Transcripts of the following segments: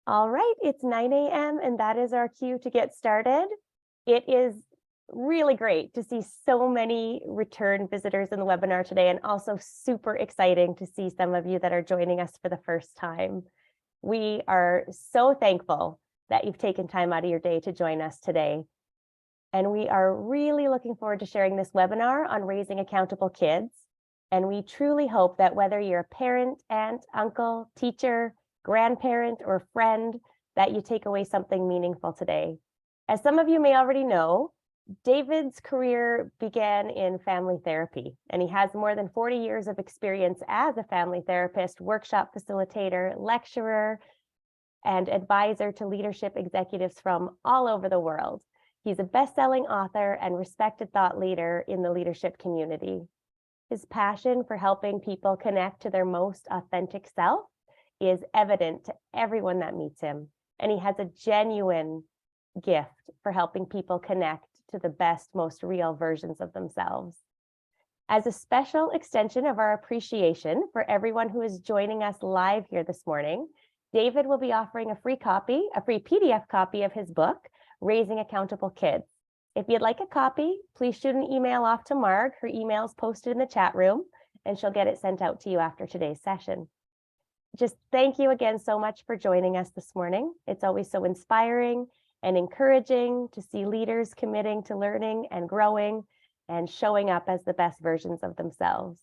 All right, it's 9 a.m. and that is our cue to get started. It is really great to see so many return visitors in the webinar today, and also super exciting to see some of you that are joining us for the first time. We are so thankful that you've taken time out of your day to join us today. And we are really looking forward to sharing this webinar on raising accountable kids. And we truly hope that whether you're a parent, aunt, uncle, teacher, grandparent, or friend, that you take away something meaningful today. As some of you may already know, David's career began in family therapy, and he has more than 40 years of experience as a family therapist, workshop facilitator, lecturer, and advisor to leadership executives from all over the world. He's a best-selling author and respected thought leader in the leadership community. His passion for helping people connect to their most authentic self is evident to everyone that meets him, and he has a genuine gift for helping people connect to the best, most real versions of themselves. As a special extension of our appreciation for everyone who is joining us live here this morning, David will be offering a free PDF copy of his book, Raising Accountable Kids. If you'd like a copy, please shoot an email off to Marg. Her email is posted in the chat room, and she'll get it sent out to you after today's session. Just thank you again so much for joining us this morning. It's always so inspiring and encouraging to see leaders committing to learning and growing and showing up as the best versions of themselves.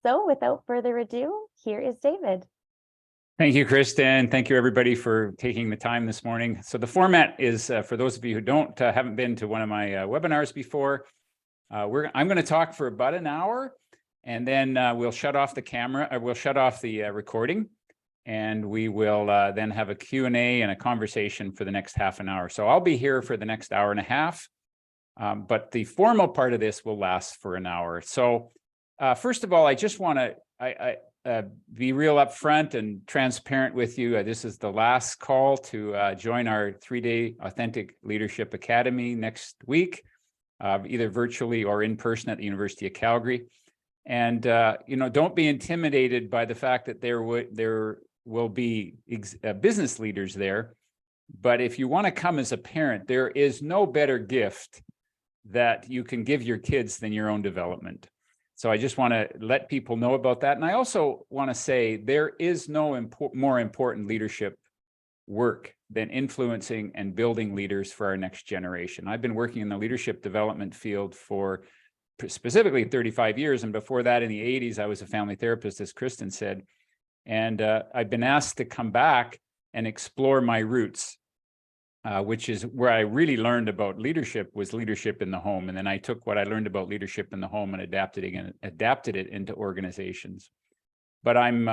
So without further ado, here is David. Thank you, Kristen. Thank you, everybody, for taking the time this morning. So the format is, for those of you who haven't been to one of my webinars before, I'm going to talk for about an hour, and then we'll shut off the camera, we'll shut off the recording, and we will then have a Q&A and a conversation for the next half an hour. So I'll be here for the next hour and a half, but the formal part of this will last for an hour. So first of all, I just want to be real upfront and transparent with you. This is the last call to join our 3-day Authentic Leadership Academy next week, either virtually or in person at the University of Calgary. And don't be intimidated by the fact that there will be business leaders there. But if you want to come as a parent, there is no better gift that you can give your kids than your own development. So I just want to let people know about that. And I also want to say there is no more important leadership work than influencing and building leaders for our next generation. I've been working in the leadership development field for specifically 35 years. And before that, in the 80s, I was a family therapist, as Kristen said. And I've been asked to come back and explore my roots, which is where I really learned about leadership, was leadership in the home. And then I took what I learned about leadership in the home and adapted it into organizations. But I'm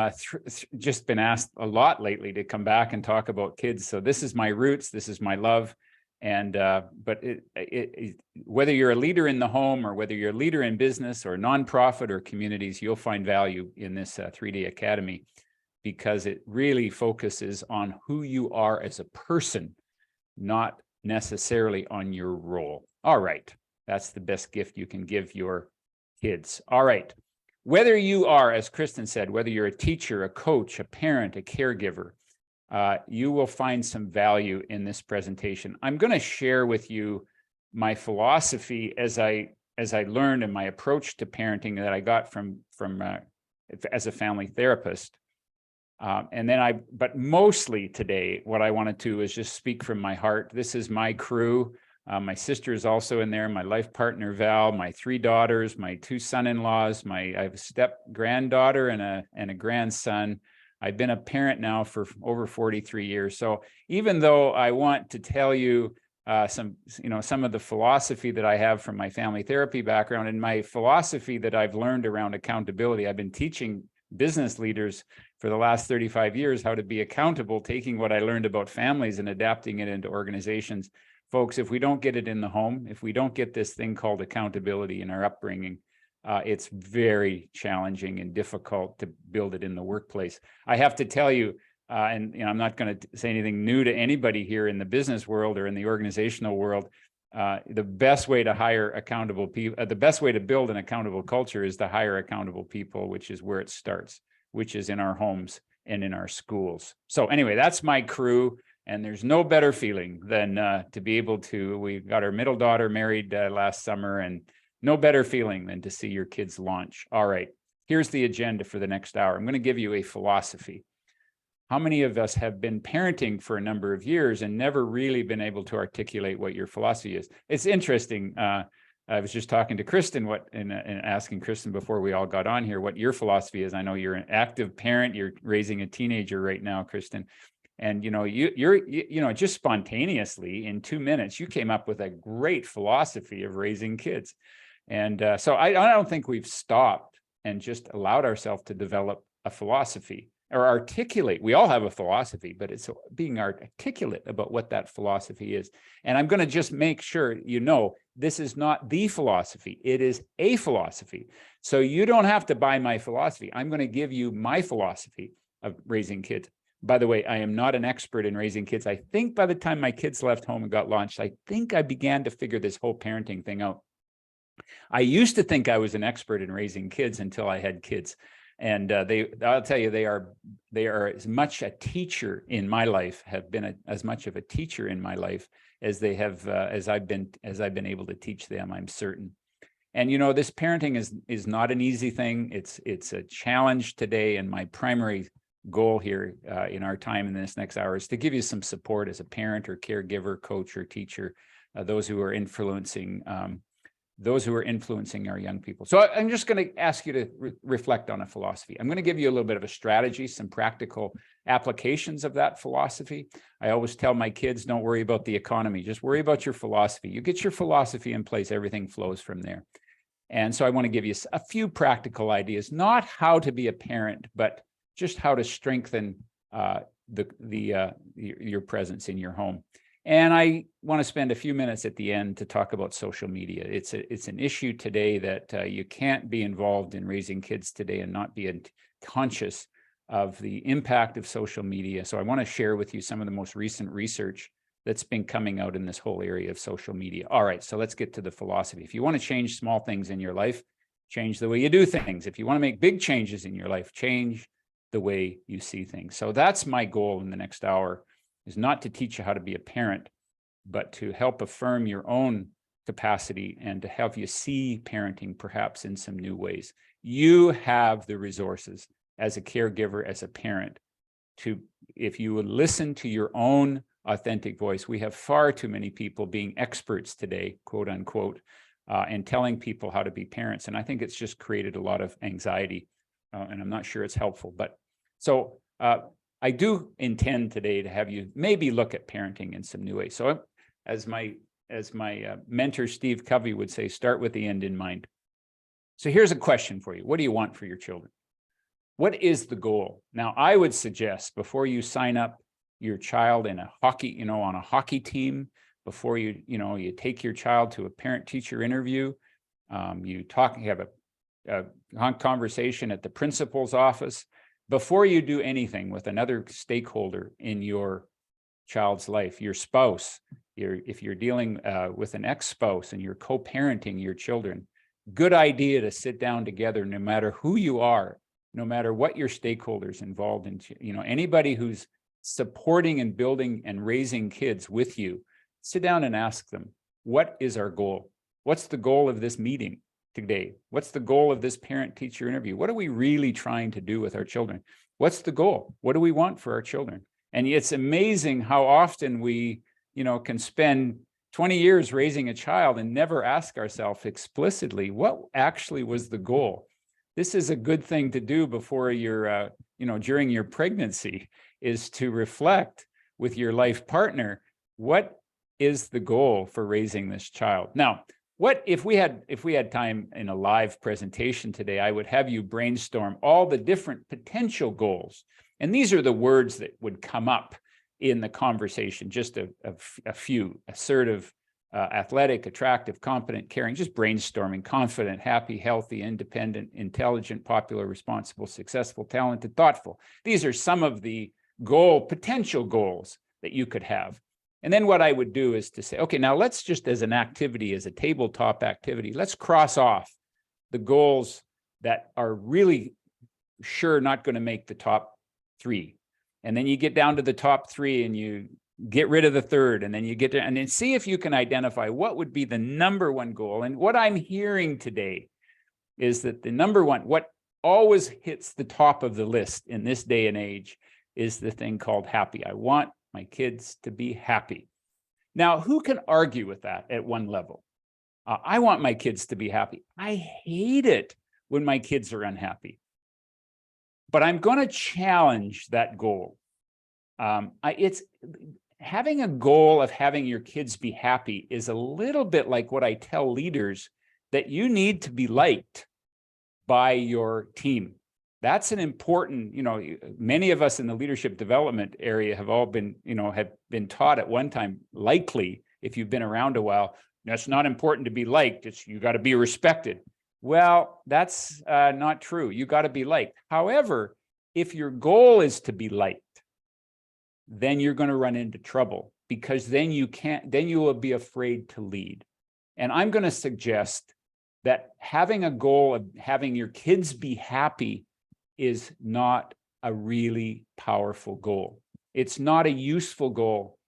just been asked a lot lately to come back and talk about kids. So this is my roots, this is my love. And but whether you're a leader in the home or whether you're a leader in business or nonprofit or communities, you'll find value in this 3-day academy, because it really focuses on who you are as a person, not necessarily on your role. All right, that's the best gift you can give your kids. All right, whether you are, as Kristen said, whether you're a teacher, a coach, a parent, a caregiver, you will find some value in this presentation. I'm going to share with you my philosophy as I learned, and my approach to parenting that I got from as a family therapist. But mostly today, what I wanted to is just speak from my heart. This is my crew. My sister is also in there, my life partner, Val, my 3 daughters, my 2 son-in-laws, I have a step-granddaughter and a grandson. I've been a parent now for over 43 years. So even though I want to tell you some of the philosophy that I have from my family therapy background and my philosophy that I've learned around accountability, I've been teaching business leaders for the last 35 years how to be accountable, taking what I learned about families and adapting it into organizations. Folks, if we don't get it in the home, if we don't get this thing called accountability in our upbringing, it's very challenging and difficult to build it in the workplace. I have to tell you, and I'm not going to say anything new to anybody here in the business world or in the organizational world. The best way to hire accountable people, the best way to build an accountable culture is to hire accountable people, which is where it starts, which is in our homes and in our schools. So anyway, that's my crew. And there's no better feeling than to be able to, we got our middle daughter married last summer, and no better feeling than to see your kids launch. All right, here's the agenda for the next hour. I'm going to give you a philosophy. How many of us have been parenting for a number of years and never really been able to articulate what your philosophy is? It's interesting. I was just talking to Kristen and asking Kristen before we all got on here what your philosophy is. I know you're an active parent. You're raising a teenager right now, Kristen. And you're just spontaneously in 2 minutes, you came up with a great philosophy of raising kids. And so I don't think we've stopped and just allowed ourselves to develop a philosophy or articulate. We all have a philosophy, but it's being articulate about what that philosophy is. And I'm going to just make sure this is not the philosophy. It is a philosophy. So you don't have to buy my philosophy. I'm going to give you my philosophy of raising kids. By the way, I am not an expert in raising kids. I think by the time my kids left home and got launched, I think I began to figure this whole parenting thing out. I used to think I was an expert in raising kids until I had kids. And I'll tell you, they are as much a teacher in my life, have been as much of a teacher in my life as they have, as I've been able to teach them, I'm certain. And this parenting is not an easy thing. It's a challenge today. And my primary goal here in our time in this next hour is to give you some support as a parent or caregiver, coach or teacher, those who are influencing our young people. So I'm just going to ask you to reflect on a philosophy. I'm going to give you a little bit of a strategy, some practical applications of that philosophy. I always tell my kids, don't worry about the economy, just worry about your philosophy. You get your philosophy in place, everything flows from there. And so I want to give you a few practical ideas, not how to be a parent, but just how to strengthen your presence in your home. And I want to spend a few minutes at the end to talk about social media. It's an issue today that you can't be involved in raising kids today and not be conscious of the impact of social media. So I want to share with you some of the most recent research that's been coming out in this whole area of social media. All right, so let's get to the philosophy. If you want to change small things in your life, change the way you do things. If you want to make big changes in your life, change the way you see things. So that's my goal in the next hour, is not to teach you how to be a parent, but to help affirm your own capacity and to help you see parenting perhaps in some new ways. You have the resources as a caregiver, as a parent, if you would listen to your own authentic voice. We have far too many people being experts today, quote unquote, and telling people how to be parents. And I think it's just created a lot of anxiety, and I'm not sure it's helpful. But so I do intend today to have you maybe look at parenting in some new ways. So as my mentor, Steve Covey, would say, start with the end in mind. So here's a question for you. What do you want for your children? What is the goal? Now, I would suggest before you sign up your child in a hockey, on a hockey team, before you take your child to a parent-teacher interview, you have a conversation at the principal's office, before you do anything with another stakeholder in your child's life, your spouse, if you're dealing with an ex-spouse and you're co-parenting your children, good idea to sit down together, no matter who you are, no matter what your stakeholders involved in, anybody who's supporting and building and raising kids with you, sit down and ask them, what is our goal? What's the goal of this meeting today? What's the goal of this parent-teacher interview? What are we really trying to do with our children? What's the goal? What do we want for our children? And it's amazing how often we, can spend 20 years raising a child and never ask ourselves explicitly, what actually was the goal? This is a good thing to do before you're, during your pregnancy, is to reflect with your life partner, what is the goal for raising this child? Now, what if we had time in a live presentation today, I would have you brainstorm all the different potential goals. And these are the words that would come up in the conversation, just a few: assertive, athletic, attractive, competent, caring, just brainstorming: confident, happy, healthy, independent, intelligent, popular, responsible, successful, talented, thoughtful. These are some of the potential goals that you could have. And then what I would do is to say, okay, now let's just, as an activity, as a tabletop activity, let's cross off the goals that are really sure not going to make the top 3. And then you get down to the top 3 and you get rid of the third, and then you get to, and then see if you can identify what would be the number one goal. And what I'm hearing today is that the number one, what always hits the top of the list in this day and age, is the thing called happy. I want my kids to be happy. Now, who can argue with that at one level? I want my kids to be happy. I hate it when my kids are unhappy. But I'm going to challenge that goal. It's having a goal of having your kids be happy is a little bit like what I tell leaders, that you need to be liked by your team. That's an important, many of us in the leadership development area have all been, have been taught at one time, likely, if you've been around a while, that's not important to be liked. It's, you got to be respected. Well, that's not true. You got to be liked. However, if your goal is to be liked, then you're going to run into trouble, because then you will be afraid to lead. And I'm going to suggest that having a goal of having your kids be happy is not a really powerful goal. It's not a useful goal.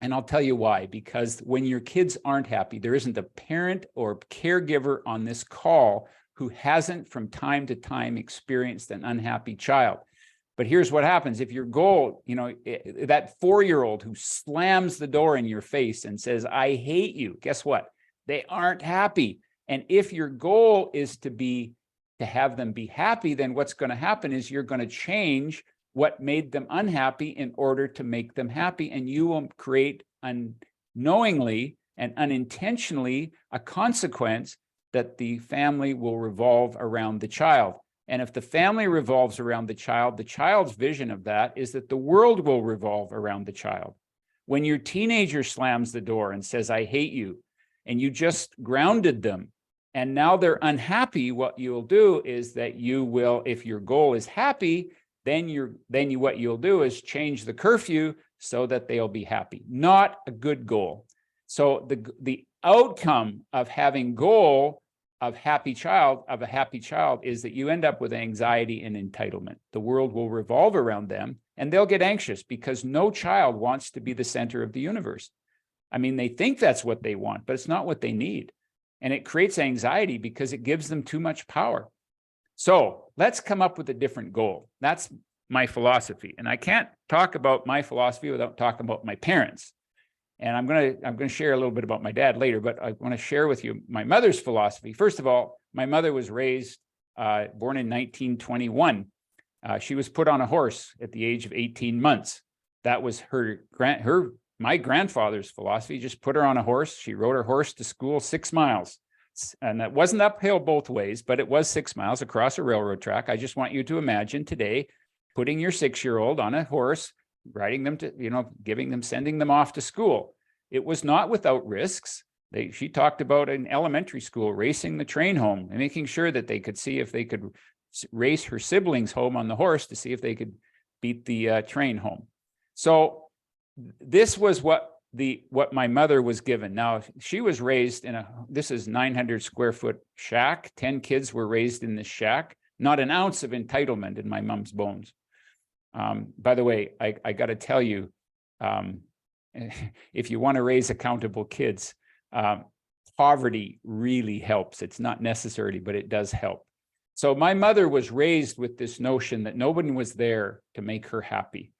And I'll tell you why, because when your kids aren't happy, there isn't a parent or caregiver on this call who hasn't from time to time experienced an unhappy child. But here's what happens. If your goal, that 4-year-old who slams the door in your face and says, I hate you, guess what? They aren't happy. And if your goal is to have them be happy, then what's going to happen is you're going to change what made them unhappy in order to make them happy. And you will create unknowingly and unintentionally a consequence that the family will revolve around the child. And if the family revolves around the child's vision of that is that the world will revolve around the child. When your teenager slams the door and says, I hate you, and you just grounded them, and now they're unhappy, what you'll do is that you will, if your goal is happy, what you'll do is change the curfew so that they'll be happy. Not a good goal. So the outcome of having goal of a happy child is that you end up with anxiety and entitlement. The world will revolve around them, and they'll get anxious because no child wants to be the center of the universe. I mean, they think that's what they want, but it's not what they need. And it creates anxiety because it gives them too much power. So let's come up with a different goal. That's my philosophy. And I can't talk about my philosophy without talking about my parents. And I'm going to share a little bit about my dad later, but I want to share with you my mother's philosophy. First of all, my mother was born in 1921. She was put on a horse at the age of 18 months. That was my grandfather's philosophy. Just put her on a horse. She rode her horse to school 6 miles. And that wasn't uphill both ways, but it was 6 miles across a railroad track. I just want you to imagine today putting your 6-year-old on a horse, riding them to, sending them off to school. It was not without risks. She talked about in elementary school, racing the train home and making sure that they could see if they could race her siblings home on the horse to see if they could beat the train home. So this was what my mother was given. Now, she was raised this is 900 square foot shack. 10 kids were raised in this shack. Not an ounce of entitlement in my mom's bones. By the way, I got to tell you, if you want to raise accountable kids, poverty really helps. It's not necessary, but it does help. So my mother was raised with this notion that nobody was there to make her happy.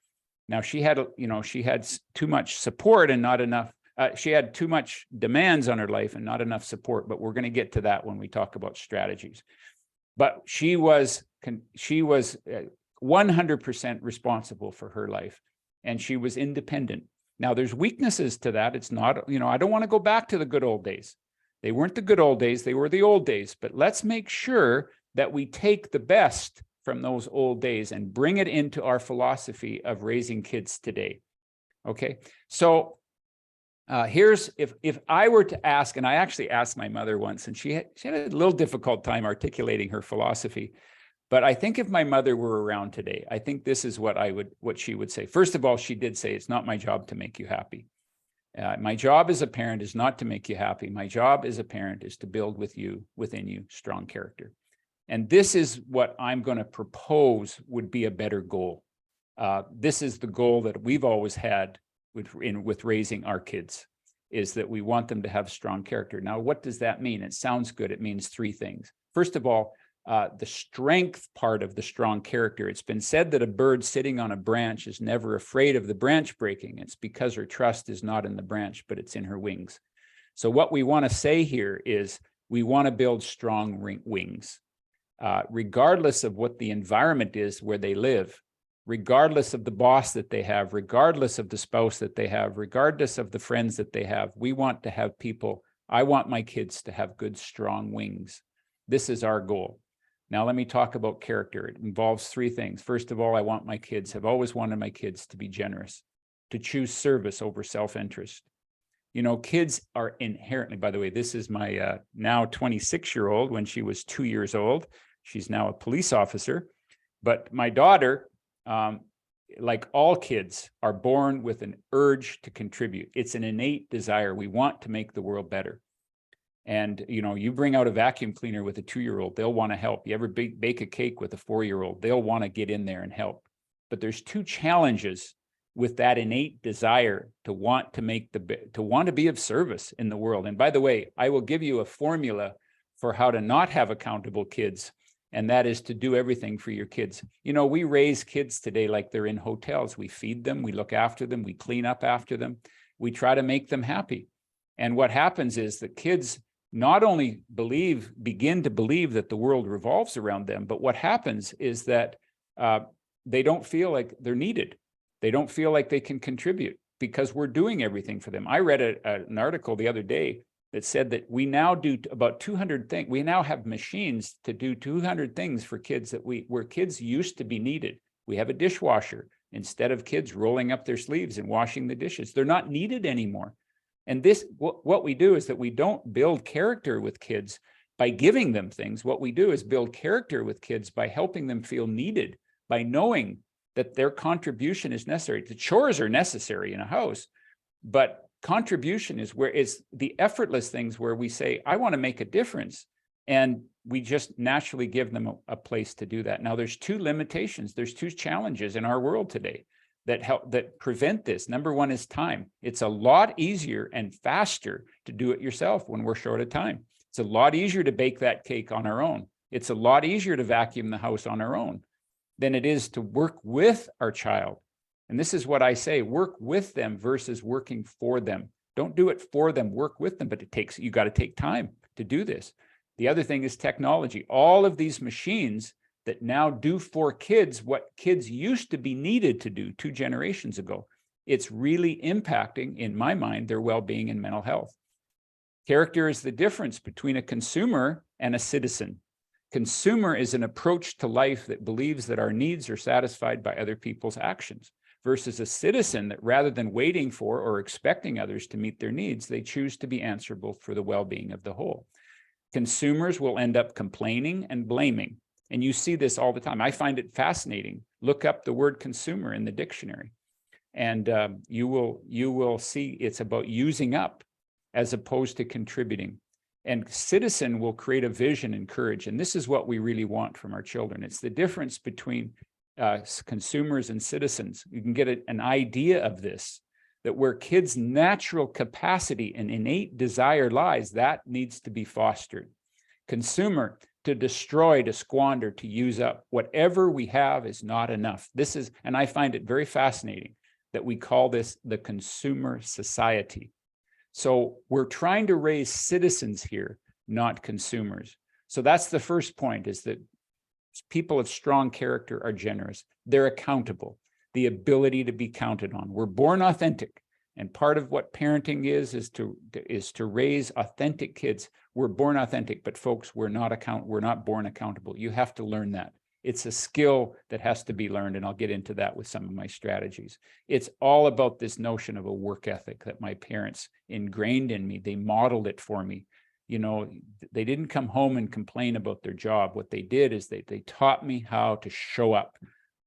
Now she had too much support and not enough. She had too much demands on her life and not enough support. But we're going to get to that when we talk about strategies. But she was 100% responsible for her life, and she was independent. Now there's weaknesses to that. It's not, I don't want to go back to the good old days. They weren't the good old days. They were the old days. But let's make sure that we take the best from those old days and bring it into our philosophy of raising kids today. Okay, so here's, if I were to ask, and I actually asked my mother once, and she had a little difficult time articulating her philosophy, but I think if my mother were around today, I think this is what she would say. First of all, she did say, it's not my job to make you happy. My job as a parent is not to make you happy. My job as a parent is to build within you strong character. And this is what I'm going to propose would be a better goal. This is the goal that we've always had with raising our kids, is that we want them to have strong character. Now, what does that mean? It sounds good. It means three things. First of all, the strength part of the strong character. It's been said that a bird sitting on a branch is never afraid of the branch breaking. It's because her trust is not in the branch, but it's in her wings. So what we want to say here is we want to build strong wings, regardless of what the environment is where they live, regardless of the boss that they have, regardless of the spouse that they have, regardless of the friends that they have. We want to have people. I want my kids to have good, strong wings. This is our goal. Now, let me talk about character. It involves three things. First of all, I want my kids, have always wanted my kids to be generous, to choose service over self-interest. You know, kids are inherently, by the way, this is my now 26-year-old. When she was 2 years old, she's now a police officer. But my daughter, like all kids, are born with an urge to contribute. It's an innate desire. We want to make the world better. And, you know, you bring out a vacuum cleaner with a 2-year-old, they'll want to help. You ever bake a cake with a 4-year-old, they'll want to get in there and help. But there's two challenges with that innate desire to want to be of service in the world. And by the way, I will give you a formula for how to not have accountable kids, and that is to do everything for your kids. You know, we raise kids today like they're in hotels. We feed them, we look after them, we clean up after them, we try to make them happy. And what happens is that kids not only begin to believe that the world revolves around them, but what happens is that they don't feel like they're needed. They don't feel like they can contribute because we're doing everything for them. I read an article the other day that said that we now do about 200 things. We now have machines to do 200 things for kids where kids used to be needed. We have a dishwasher instead of kids rolling up their sleeves and washing the dishes. They're not needed anymore. And what we do is that we don't build character with kids by giving them things. What we do is build character with kids by helping them feel needed, by knowing that their contribution is necessary. The chores are necessary in a house, but contribution is where it's the effortless things where we say, I want to make a difference. And we just naturally give them a place to do that. Now, there's two limitations. There's two challenges in our world today that prevent this. Number one is time. It's a lot easier and faster to do it yourself when we're short of time. It's a lot easier to bake that cake on our own. It's a lot easier to vacuum the house on our own than it is to work with our child. And this is what I say, work with them versus working for them. Don't do it for them, work with them, but you got to take time to do this. The other thing is technology. All of these machines that now do for kids what kids used to be needed to do 2 generations ago. It's really impacting, in my mind, their well-being and mental health. Character is the difference between a consumer and a citizen. Consumer is an approach to life that believes that our needs are satisfied by other people's actions, versus a citizen that rather than waiting for or expecting others to meet their needs, they choose to be answerable for the well-being of the whole. Consumers will end up complaining and blaming. And you see this all the time. I find it fascinating. Look up the word consumer in the dictionary, and you will see it's about using up as opposed to contributing. And citizen will create a vision and courage. And this is what we really want from our children. It's the difference between consumers and citizens. You can get an idea of this, that where kids' natural capacity and innate desire lies, that needs to be fostered. Consumer, to destroy, to squander, to use up. Whatever we have is not enough. This is, and I find it very fascinating that we call this the consumer society. So we're trying to raise citizens here, not consumers. So that's the first point, is that people of strong character are generous. They're accountable, the ability to be counted on. We're born authentic. And part of what parenting is to raise authentic kids. We're born authentic, but folks, we're not born accountable. You have to learn that. It's a skill that has to be learned, and I'll get into that with some of my strategies. It's all about this notion of a work ethic that my parents ingrained in me. They modeled it for me. You know, they didn't come home and complain about their job. What they did is they taught me how to show up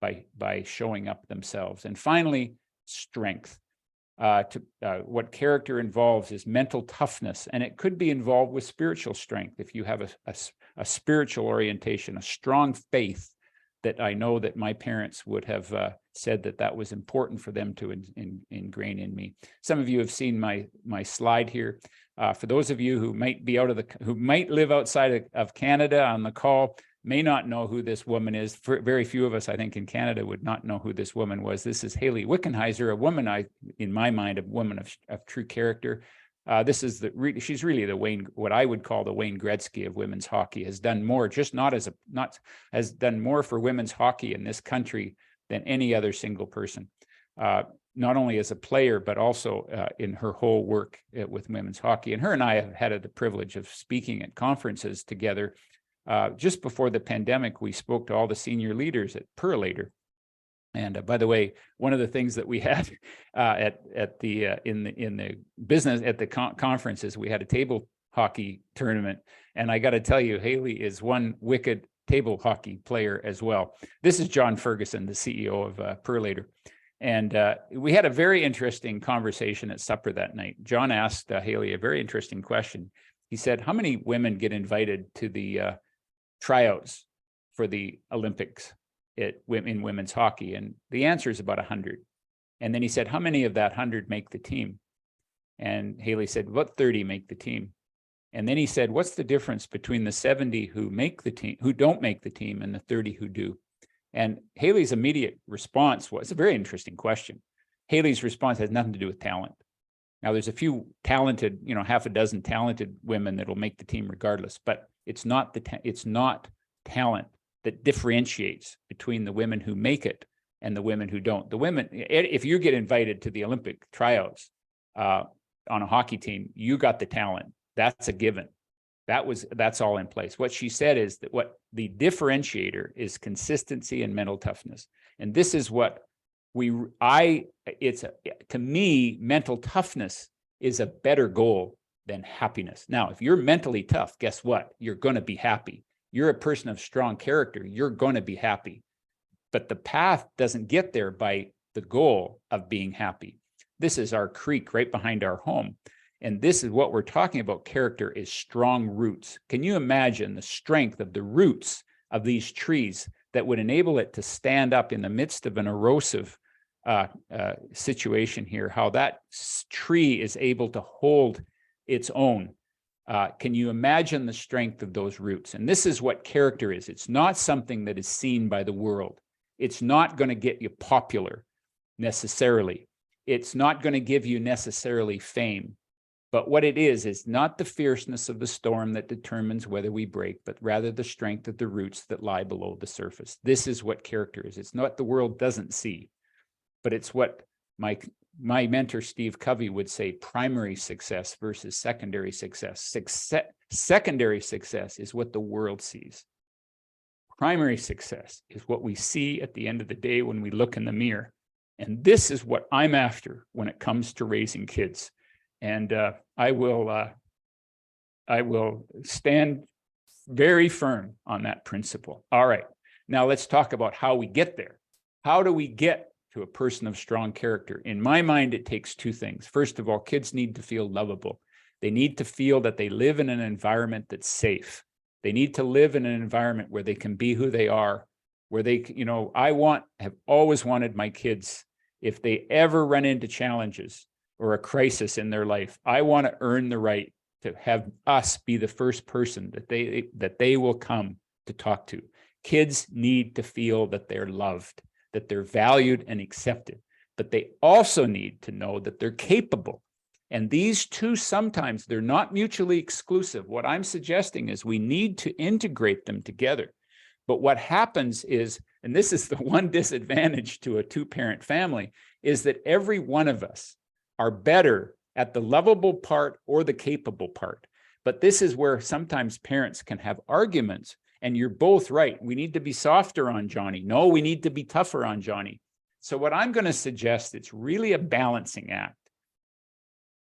by showing up themselves. And finally, strength. What character involves is mental toughness, and it could be involved with spiritual strength. If you have a spiritual orientation, a strong faith, that I know that my parents would have said that that was important for them to ingrain in me. Some of you have seen my slide here. For those of you who might be who might live outside of Canada on the call, may not know who this woman is. Very few of us, I think, in Canada would not know who this woman was. This is Hayley Wickenheiser, a woman, in my mind, a woman of true character. This is she's really the what I would call the Wayne Gretzky of women's hockey. Has done more, has done more for women's hockey in this country than any other single person. Not only as a player, but also in her whole work with women's hockey. And her and I have had the privilege of speaking at conferences together. Just before the pandemic, we spoke to all the senior leaders at Purolator. And by the way, one of the things that we had in the business at the conferences, we had a table hockey tournament. And I got to tell you, Hayley is one wicked table hockey player as well. This is John Ferguson, the CEO of Purolator. And we had a very interesting conversation at supper that night. John asked Hayley a very interesting question. He said, how many women get invited to the tryouts for the Olympics in women's hockey? And the answer is about 100. And then he said, how many of that 100 make the team? And Hayley said, about 30 make the team. And then he said, what's the difference between the 70 who make the team, who don't make the team, and the 30 who do? And Hayley's immediate response was a very interesting question. Hayley's response has nothing to do with talent. Now, there's a few talented, half a dozen talented women that'll make the team regardless, but it's not talent that differentiates between the women who make it and the women who don't. The women, if you get invited to the Olympic tryouts on a hockey team, you got the talent. That's a given. That's all in place. What she said is that what the differentiator is consistency and mental toughness. And this is what to me, mental toughness is a better goal than happiness. Now, if you're mentally tough, guess what? You're going to be happy. You're a person of strong character. You're going to be happy. But the path doesn't get there by the goal of being happy. This is our creek right behind our home. And this is what we're talking about. Character is strong roots. Can you imagine the strength of the roots of these trees that would enable it to stand up in the midst of an erosive situation here, how that tree is able to hold its own? Can you imagine the strength of those roots? And this is what character is. It's not something that is seen by the world. It's not going to get you popular necessarily. It's not going to give you necessarily fame. But what it is not the fierceness of the storm that determines whether we break, but rather the strength of the roots that lie below the surface. This is what character is. It's not what the world doesn't see, but it's what my mentor, Steve Covey, would say: primary success versus secondary success. Secondary success is what the world sees. Primary success is what we see at the end of the day when we look in the mirror. And this is what I'm after when it comes to raising kids. And I will stand very firm on that principle. All right, now let's talk about how we get there. How do we get to a person of strong character? In my mind, it takes two things. First of all, kids need to feel lovable. They need to feel that they live in an environment that's safe. They need to live in an environment where they can be who they are, where they, have always wanted my kids, if they ever run into challenges or a crisis in their life, I want to earn the right to have us be the first person that they will come to talk to. Kids need to feel that they're loved, that they're valued and accepted, but they also need to know that they're capable. And these two, sometimes they're not mutually exclusive. What I'm suggesting is we need to integrate them together. But what happens is, and this is the one disadvantage to a two-parent family, is that every one of us are better at the lovable part or the capable part. But this is where sometimes parents can have arguments, and you're both right. We need to be softer on Johnny. No, we need to be tougher on Johnny. So what I'm going to suggest, it's really a balancing act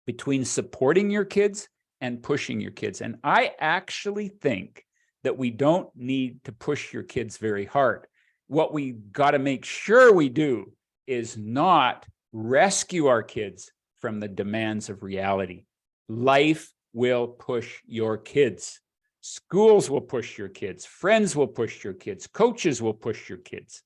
between supporting your kids and pushing your kids. And I actually think that we don't need to push your kids very hard. What we got to make sure we do is not rescue our kids from the demands of reality. Life will push your kids. Schools will push your kids. Friends will push your kids. Coaches will push your kids.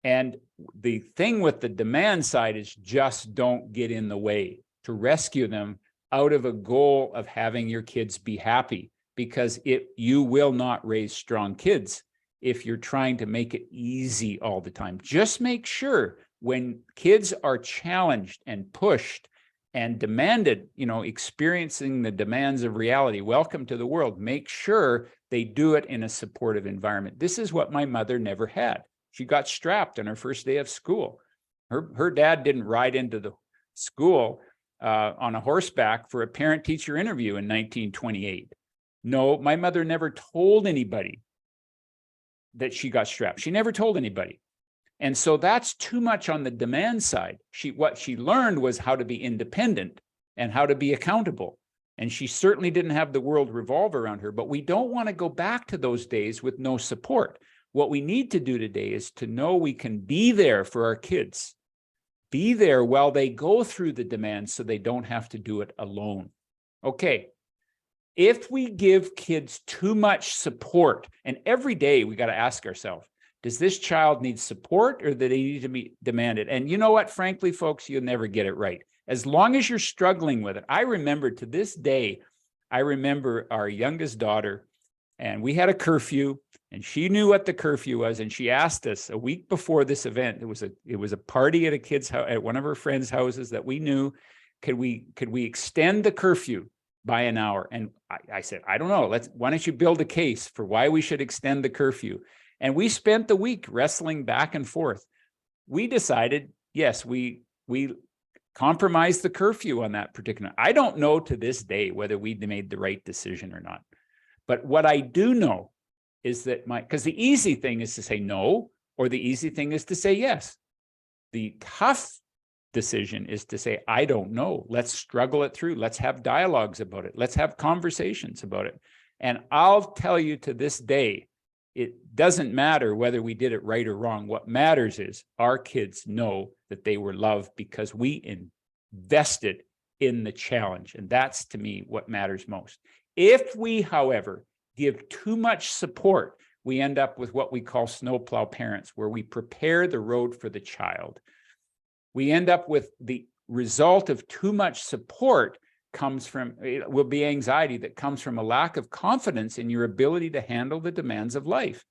And the thing with the demand side is just don't get in the way to rescue them out of a goal of having your kids be happy, because you will not raise strong kids if you're trying to make it easy all the time. Just make sure when kids are challenged and pushed and demanded, experiencing the demands of reality, welcome to the world, make sure they do it in a supportive environment. This is what my mother never had. She got strapped on her first day of school. Her dad didn't ride into the school on a horseback for a parent-teacher interview in 1928. No, my mother never told anybody that she got strapped. She never told anybody. And so that's too much on the demand side. What she learned was how to be independent and how to be accountable. And she certainly didn't have the world revolve around her, but we don't want to go back to those days with no support. What we need to do today is to know we can be there for our kids, be there while they go through the demands so they don't have to do it alone. Okay. If we give kids too much support, and every day we got to ask ourselves, does this child need support or do they need to be demanded? And you know what, frankly, folks, you'll never get it right. As long as you're struggling with it. I remember to this day, I remember our youngest daughter, and we had a curfew, and she knew what the curfew was. And she asked us a week before this event, it was a party at a kid's house, at one of her friends' houses that we knew, could we extend the curfew by an hour? And I said, I don't know, why don't you build a case for why we should extend the curfew? And we spent the week wrestling back and forth. We decided, yes, we compromised the curfew on that particular. I don't know to this day whether we made the right decision or not. But what I do know is that because the easy thing is to say no, or the easy thing is to say yes. The tough decision is to say, I don't know. Let's struggle it through. Let's have dialogues about it. Let's have conversations about it. And I'll tell you to this day, it doesn't matter whether we did it right or wrong. What matters is our kids know that they were loved because we invested in the challenge. And that's, to me, what matters most. If we, however, give too much support, we end up with what we call snowplow parents, where we prepare the road for the child. We end up with the result of too much support will be anxiety that comes from a lack of confidence in your ability to handle the demands of life.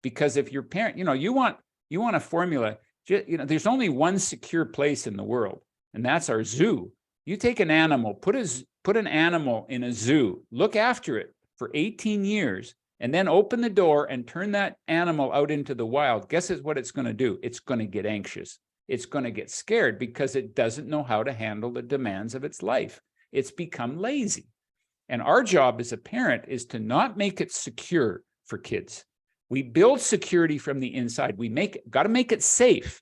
Because if your parent, you want a formula, there's only one secure place in the world, and that's our zoo. You take an animal, put an animal in a zoo, look after it for 18 years, and then open the door and turn that animal out into the wild. Guess what it's going to do? It's going to get anxious. It's going to get scared because it doesn't know how to handle the demands of its life. It's become lazy. And our job as a parent is to not make it secure for kids. We build security from the inside. Got to make it safe,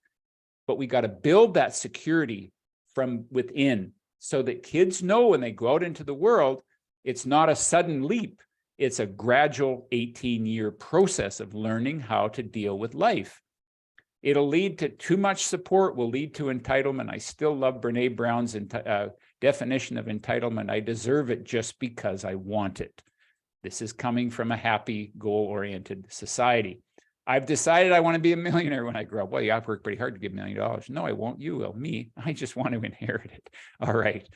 but we got to build that security from within so that kids know when they go out into the world, it's not a sudden leap. It's a gradual 18-year process of learning how to deal with life. It'll lead to too much support, will lead to entitlement. I still love Brene Brown's definition of entitlement. I deserve it just because I want it. This is coming from a happy, goal-oriented society. I've decided I want to be a millionaire when I grow up. Well, you have to work pretty hard to get $1 million. No, I won't. You will. Me. I just want to inherit it. All right.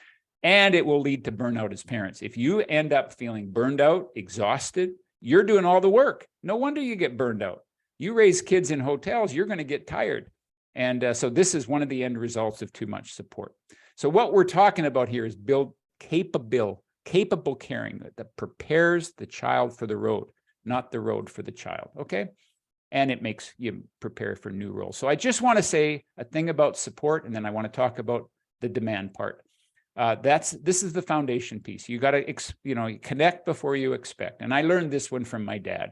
And it will lead to burnout as parents. If you end up feeling burned out, exhausted, you're doing all the work. No wonder you get burned out. You raise kids in hotels, you're going to get tired. And so this is one of the end results of too much support. So what we're talking about here is build capable caring that prepares the child for the road, not the road for the child. Okay. And it makes you prepare for new roles. So I just want to say a thing about support, and then I want to talk about the demand part. This is the foundation piece. You got to, connect before you expect. And I learned this one from my dad.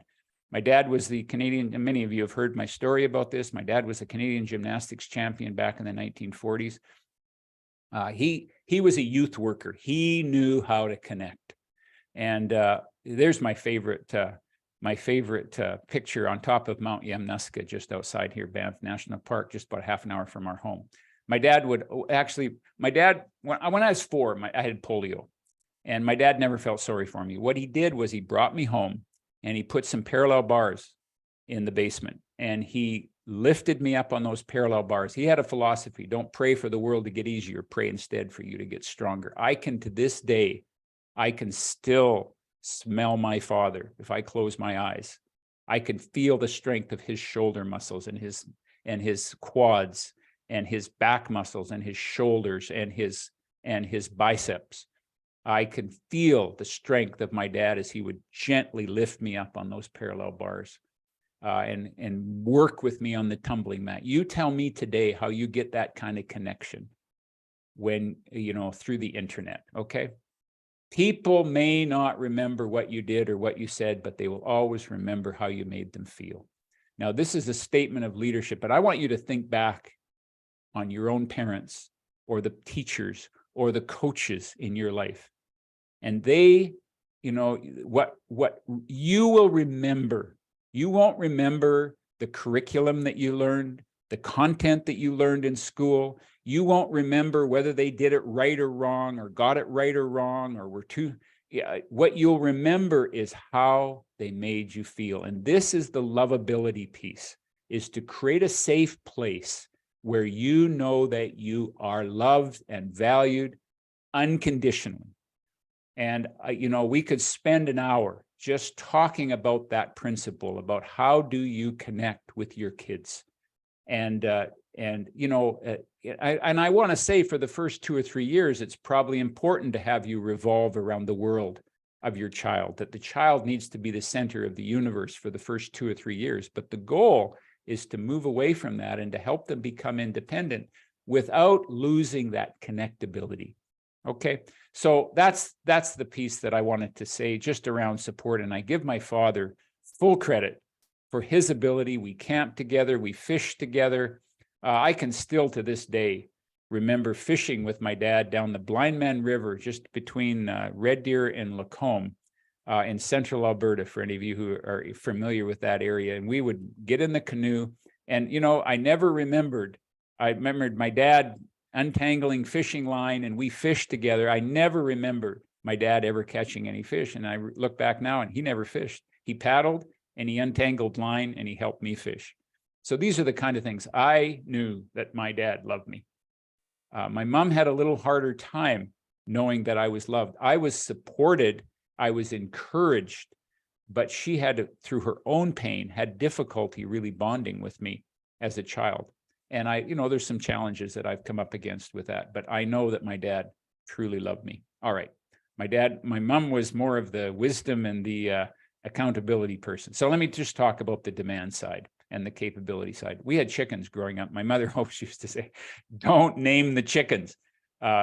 My dad was the Canadian, and many of you have heard my story about this. My dad was a Canadian gymnastics champion back in the 1940s. He was a youth worker. He knew how to connect. And there's my favorite picture on top of Mount Yamnuska, just outside here, Banff National Park, just about half an hour from our home. My dad when I was 4, I had polio. And my dad never felt sorry for me. What he did was he brought me home and he put some parallel bars in the basement and he lifted me up on those parallel bars. He had a philosophy: don't pray for the world to get easier, pray instead for you to get stronger. I can, to this day, I can still smell my father if I close my eyes. I can feel the strength of his shoulder muscles and his quads and his back muscles and his shoulders and his biceps. I can feel the strength of my dad as he would gently lift me up on those parallel bars and work with me on the tumbling mat. You tell me today how you get that kind of connection when, through the internet, okay? People may not remember what you did or what you said, but they will always remember how you made them feel. Now, this is a statement of leadership, but I want you to think back on your own parents or the teachers or the coaches in your life. And they, what you will remember. You won't remember the curriculum that you learned, the content that you learned in school. You won't remember whether they did it right or wrong, or got it right or wrong, or were too. What you'll remember is how they made you feel. And this is the lovability piece, is to create a safe place where you know that you are loved and valued unconditionally. And, we could spend an hour just talking about that principle, about how do you connect with your kids. And I want to say, for the first 2 or 3 years, it's probably important to have you revolve around the world of your child, that the child needs to be the center of the universe for the first 2 or 3 years. But the goal is to move away from that and to help them become independent without losing that connectability. Okay, so that's the piece that I wanted to say just around support. And I give my father full credit for his ability. We camped together, we fished together. I can still, to this day, remember fishing with my dad down the Blind Man River, just between Red Deer and Lacombe in central Alberta, for any of you who are familiar with that area. And we would get in the canoe. And, I remembered my dad untangling fishing line, and we fished together. I never remember my dad ever catching any fish. And I look back now, and he never fished. He paddled and he untangled line and he helped me fish. So these are the kind of things I knew that my dad loved me. My mom had a little harder time knowing that I was loved. I was supported, I was encouraged, but she had to, through her own pain, had difficulty really bonding with me as a child. And there's some challenges that I've come up against with that, but I know that my dad truly loved me. All right. My mom was more of the wisdom and the accountability person. So let me just talk about the demand side and the capability side. We had chickens growing up. My mother always used to say, don't name the chickens.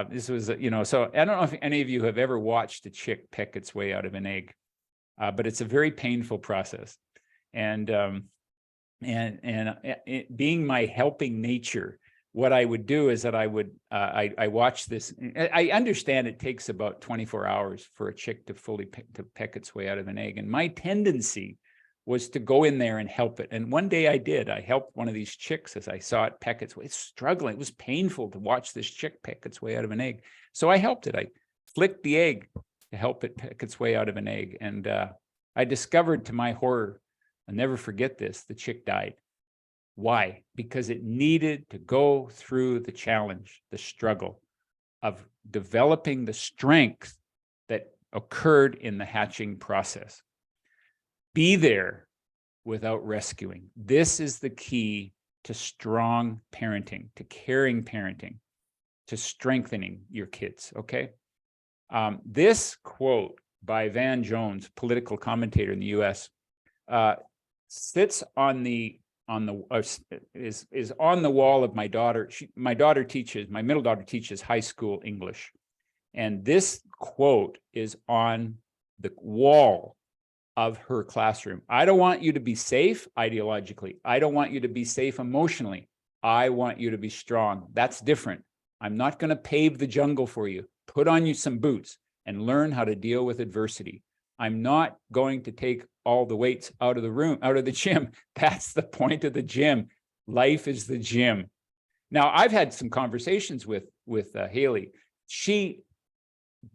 This was, so I don't know if any of you have ever watched a chick peck its way out of an egg, but it's a very painful process. And being my helping nature, what I would do is that I watch this. I understand it takes about 24 hours for a chick to fully peck its way out of an egg. And my tendency was to go in there and help it. And one day I did. I helped one of these chicks as I saw it peck its way. It's struggling. It was painful to watch this chick peck its way out of an egg. So I helped it. I flicked the egg to help it peck its way out of an egg. And I discovered, to my horror, I'll never forget this, the chick died. Why? Because it needed to go through the challenge, the struggle of developing the strength that occurred in the hatching process. Be there without rescuing. This is the key to strong parenting, to caring parenting, to strengthening your kids, okay? This quote by Van Jones, political commentator in the US, sits on the is on the wall of my daughter. My middle daughter teaches high school English. And this quote is on the wall of her classroom. I don't want you to be safe ideologically. I don't want you to be safe emotionally. I want you to be strong. That's different. I'm not going to pave the jungle for you. Put on you some boots and learn how to deal with adversity. I'm not going to take all the weights out of the gym. That's the point of the gym. Life is the gym. Now, I've had some conversations with Haley. She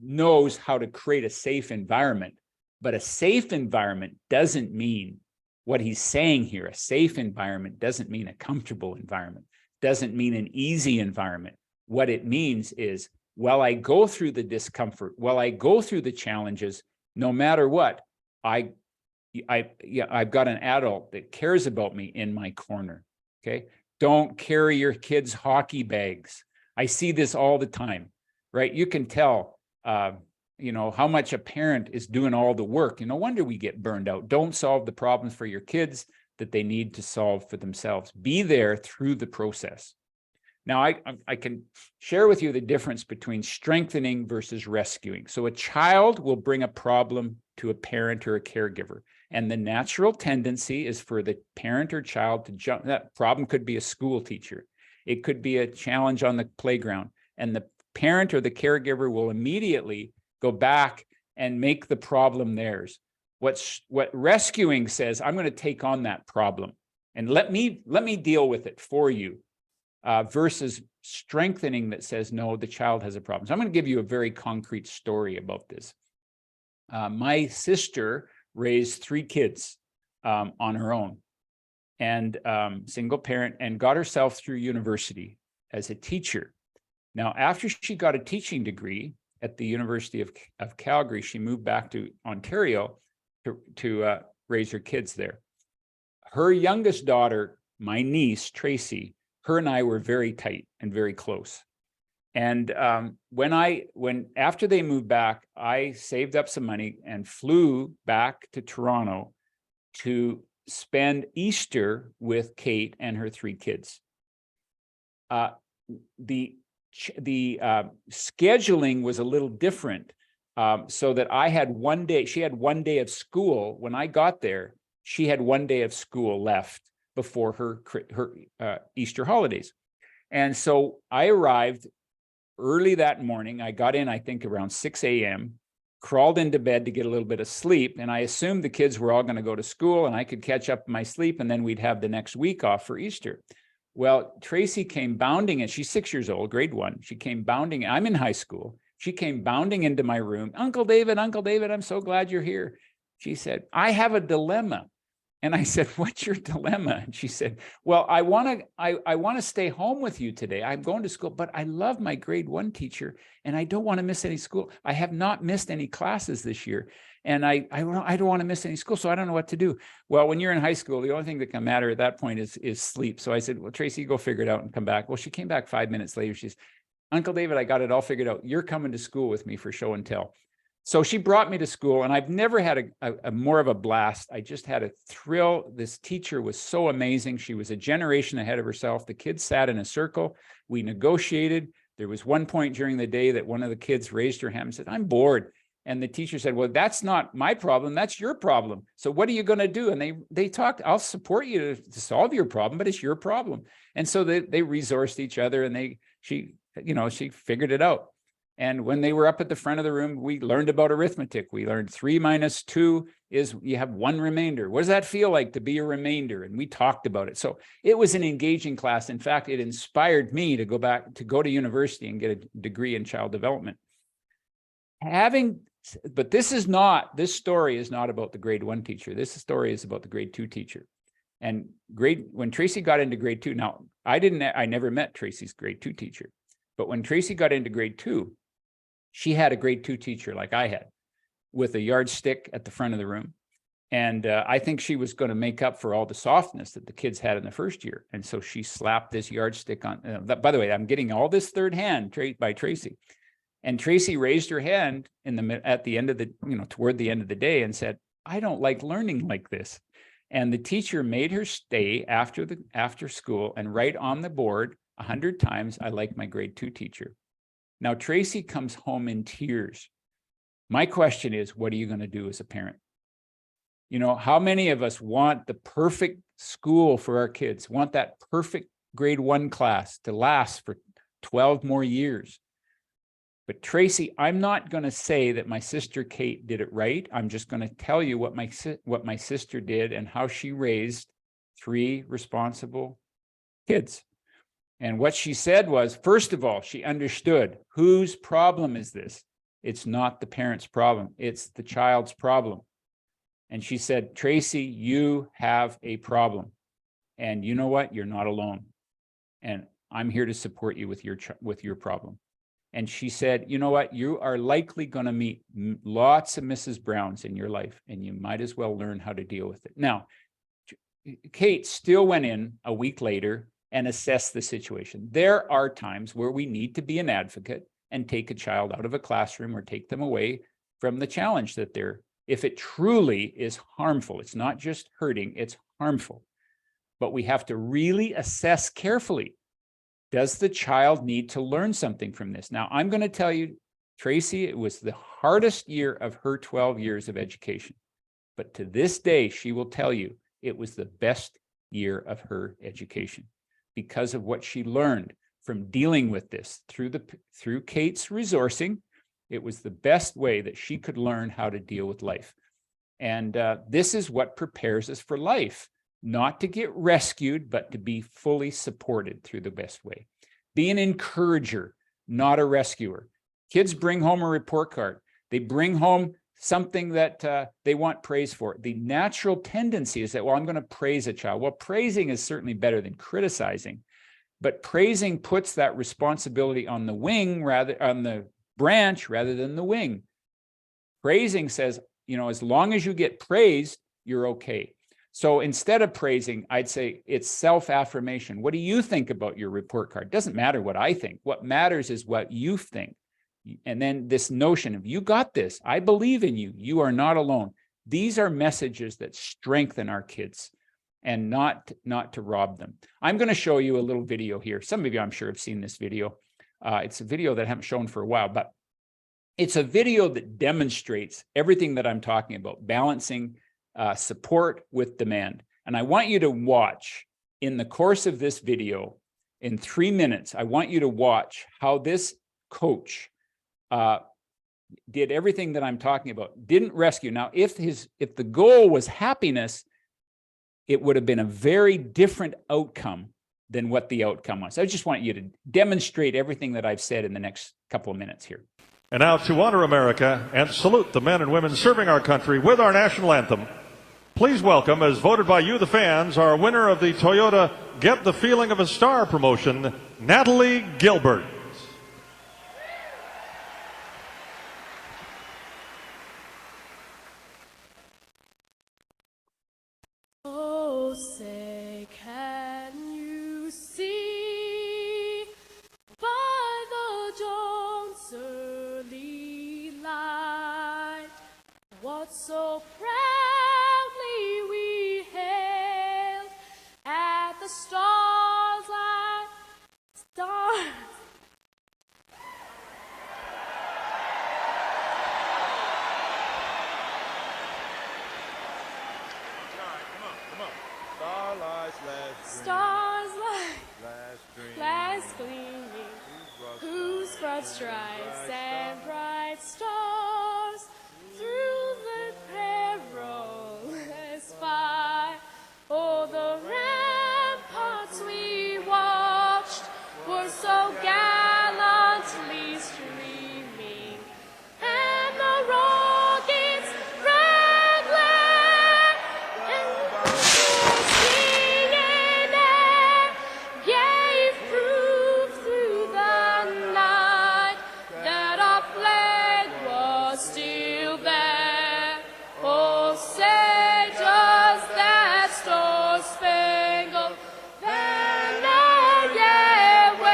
knows how to create a safe environment. But a safe environment doesn't mean what he's saying here. A safe environment doesn't mean a comfortable environment, doesn't mean an easy environment. What it means is, while I go through the discomfort, while I go through the challenges, no matter what, I've got an adult that cares about me in my corner. Okay. Don't carry your kids' hockey bags. I see this all the time, right? You can tell, how much a parent is doing all the work. No wonder we get burned out. Don't solve the problems for your kids that they need to solve for themselves. Be there through the process. Now, I can share with you the difference between strengthening versus rescuing. So a child will bring a problem to a parent or a caregiver, and the natural tendency is for the parent or child to jump. That problem could be a school teacher. It could be a challenge on the playground, and the parent or the caregiver will immediately go back and make the problem theirs. What rescuing says, I'm going to take on that problem and let me deal with it for you, versus strengthening that says, no, the child has a problem. So I'm going to give you a very concrete story about this. My sister raised 3 kids on her own, and single parent, and got herself through university as a teacher. Now, after she got a teaching degree at the University of Calgary, she moved back to Ontario to raise her kids there. Her youngest daughter, my niece, Tracy, her and I were very tight and very close. And when after they moved back, I saved up some money and flew back to Toronto to spend Easter with Kate and her 3 kids. The scheduling was a little different, so that I had 1 day, she had 1 day of school. When I got there, she had 1 day of school left before her Easter holidays. And so I arrived early that morning. I got in, I think, around 6 a.m., crawled into bed to get a little bit of sleep. And I assumed the kids were all going to go to school and I could catch up my sleep, and then we'd have the next week off for Easter. Well, Tracy came bounding in. She's 6 years old, grade 1. She came bounding. I'm in high school. She came bounding into my room. Uncle David, I'm so glad you're here. She said, I have a dilemma. And I said, what's your dilemma? And she said, well, I want to stay home with you today. I'm going to school, but I love my grade 1 teacher and I don't want to miss any school. I have not missed any classes this year. And I don't want to miss any school, so I don't know what to do. Well, when you're in high school, the only thing that can matter at that point is sleep. So I said, well, Tracy, go figure it out and come back. Well, she came back 5 minutes later. She's, Uncle David, I got it all figured out. You're coming to school with me for show and tell. So she brought me to school, and I've never had a more of a blast. I just had a thrill. This teacher was so amazing. She was a generation ahead of herself. The kids sat in a circle. We negotiated. There was one point during the day that one of the kids raised her hand and said, I'm bored. And the teacher said, well, that's not my problem. That's your problem. So what are you going to do? And they talked, I'll support you to solve your problem, but it's your problem. And so they resourced each other, and she figured it out. And when they were up at the front of the room, we learned about arithmetic. We learned 3 minus 2 is you have 1 remainder. What does that feel like to be a remainder? And we talked about it. So it was an engaging class. In fact, it inspired me to go to university and get a degree in child development. But this story is not about the grade 1 teacher. This story is about the grade 2 teacher. And when Tracy got into grade 2, now I never met Tracy's grade 2 teacher, but when Tracy got into grade 2, she had a grade 2 teacher like I had, with a yardstick at the front of the room. And I think she was going to make up for all the softness that the kids had in the first year. And so she slapped this yardstick on. By the way, I'm getting all this third hand by Tracy. And Tracy raised her hand at the end of toward the end of the day and said, I don't like learning like this. And the teacher made her stay after school and write on the board 100 times, I like my grade 2 teacher. Now, Tracy comes home in tears. My question is, what are you going to do as a parent? How many of us want the perfect school for our kids, want that perfect grade 1 class to last for 12 more years? But Tracy, I'm not going to say that my sister Kate did it right. I'm just going to tell you what my sister did and how she raised 3 responsible kids. And what she said was, first of all, she understood whose problem is this? It's not the parent's problem. It's the child's problem. And she said, Tracy, you have a problem. And you know what? You're not alone. And I'm here to support you with your problem. And she said, you know what? You are likely going to meet lots of Mrs. Browns in your life, and you might as well learn how to deal with it. Now, Kate still went in a week later and assessed the situation. There are times where we need to be an advocate and take a child out of a classroom or take them away from the challenge that they're, if it truly is harmful, it's not just hurting, it's harmful. But we have to really assess carefully. Does the child need to learn something from this? Now, I'm going to tell you, Tracy, it was the hardest year of her 12 years of education. But to this day, she will tell you it was the best year of her education because of what she learned from dealing with this through Kate's resourcing. It was the best way that she could learn how to deal with life. And this is what prepares us for life. Not to get rescued, but to be fully supported through the best way. Be an encourager, not a rescuer. Kids bring home a report card. They bring home something that they want praise for. The natural tendency is that, well, I'm going to praise a child. Well, praising is certainly better than criticizing, but praising puts that responsibility on the wing on the branch rather than the wing. Praising says, you know, as long as you get praised, you're okay. So instead of praising, I'd say it's self-affirmation. What do you think about your report card? It doesn't matter what I think. What matters is what you think. And then this notion of, you got this. I believe in you. You are not alone. These are messages that strengthen our kids and not to rob them. I'm going to show you a little video here. Some of you, I'm sure, have seen this video. It's a video that I haven't shown for a while, but it's a video that demonstrates everything that I'm talking about, balancing support with demand. And I want you to watch in the course of this video, in 3 minutes, I want you to watch how this coach did everything that I'm talking about, didn't rescue. Now, if the goal was happiness, it would have been a very different outcome than what the outcome was. I just want you to demonstrate everything that I've said in the next couple of minutes here. And now, to honor America and salute the men and women serving our country with our national anthem, please welcome, as voted by you, the fans, our winner of the Toyota Get the Feeling of a Star promotion, Natalie Gilbert. Oh, say, can you see by the dawn's early light what so proudly we hailed at the stars like stars? Stars like last gleaming, whose broad stripes and bright stars through the perilous fight. Oh, the ramparts we watched were so gallantly streaming, and the rockets wrangling and singing and gave proof through the night that our flag was still there. Oh, say does that star-spangled banner yet wave?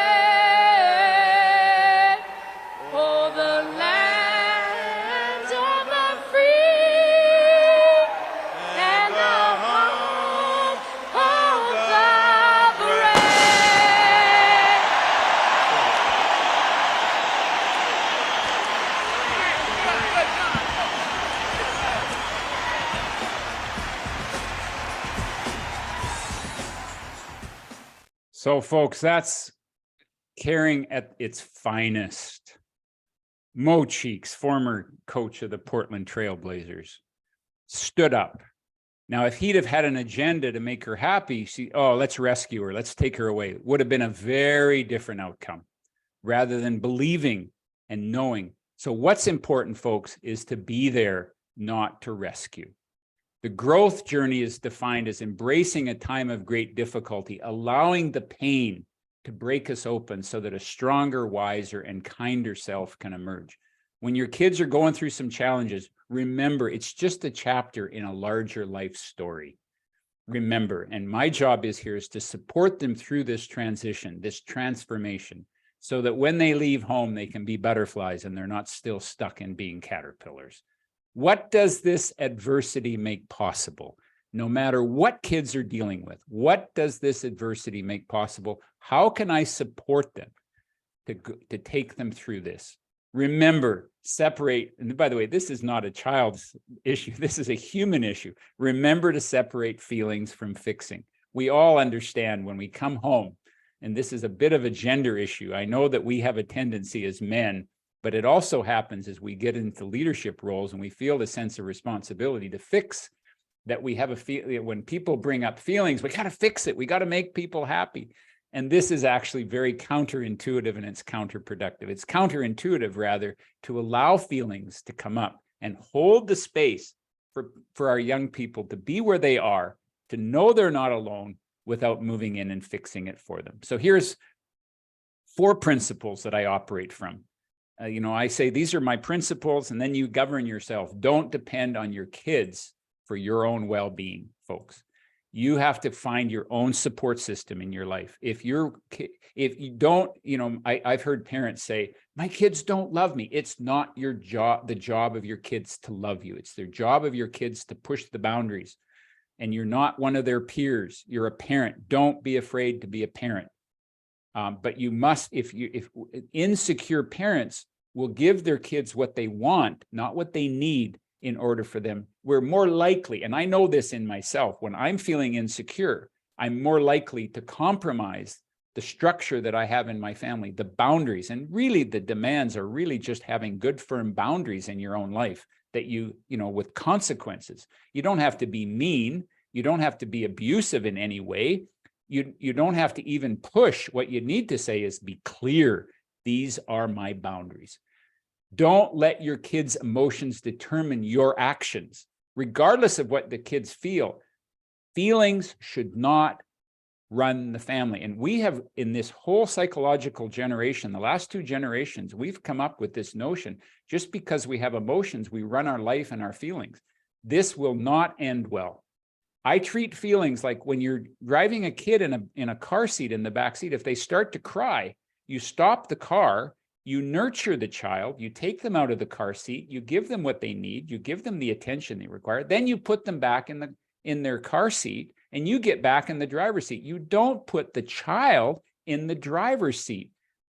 Oh, the land of the free and the home of the brave. So folks, that's caring at its finest. Mo Cheeks, former coach of the Portland Trail Blazers, stood up. Now, if he'd have had an agenda to make her happy, let's rescue her, let's take her away, would have been a very different outcome, rather than believing and knowing So what's important, folks, is to be there, not to rescue. The growth journey is defined as embracing a time of great difficulty, allowing the pain to break us open so that a stronger, wiser, and kinder self can emerge. When your kids are going through some challenges, remember, it's just a chapter in a larger life story. Remember, and my job is to support them through this transition, this transformation, so that when they leave home, they can be butterflies and they're not still stuck in being caterpillars. What does this adversity make possible? No matter what kids are dealing with, what does this adversity make possible? How can I support them to take them through this? Remember, separate, and by the way, this is not a child's issue. This is a human issue. Remember to separate feelings from fixing. We all understand when we come home, and this is a bit of a gender issue. I know that we have a tendency as men, but it also happens as we get into leadership roles and we feel the sense of responsibility to fix that. We have a feel when people bring up feelings, we got to fix it. We got to make people happy. And this is actually very counterintuitive, and it's counterproductive. It's counterintuitive, rather, to allow feelings to come up and hold the space for our young people to be where they are, to know they're not alone without moving in and fixing it for them. So here's 4 principles that I operate from. I say these are my principles, and then you govern yourself. Don't depend on your kids for your own well-being, folks. You have to find your own support system in your life. If you don't, I've heard parents say, my kids don't love me. It's not your job, the job of your kids to love you. It's their job of your kids to push the boundaries. And you're not one of their peers. You're a parent. Don't be afraid to be a parent. But you must, if insecure parents will give their kids what they want, not what they need, in order for them, we're more likely, and I know this in myself, when I'm feeling insecure, I'm more likely to compromise the structure that I have in my family, the boundaries. And really the demands are really just having good, firm boundaries in your own life that with consequences. You don't have to be mean. You don't have to be abusive in any way. You don't have to even push. What you need to say is be clear. These are my boundaries. Don't let your kids' emotions determine your actions, regardless of what the kids feel. Feelings should not run the family. And we have, in this whole psychological generation, the last 2 generations, we've come up with this notion, just because we have emotions, we run our life and our feelings. This will not end well. I treat feelings like when you're driving a kid in a car seat in the back seat, if they start to cry, you stop the car, you nurture the child, you take them out of the car seat, you give them what they need, you give them the attention they require, then you put them back in their car seat, and you get back in the driver's seat. You don't put the child in the driver's seat.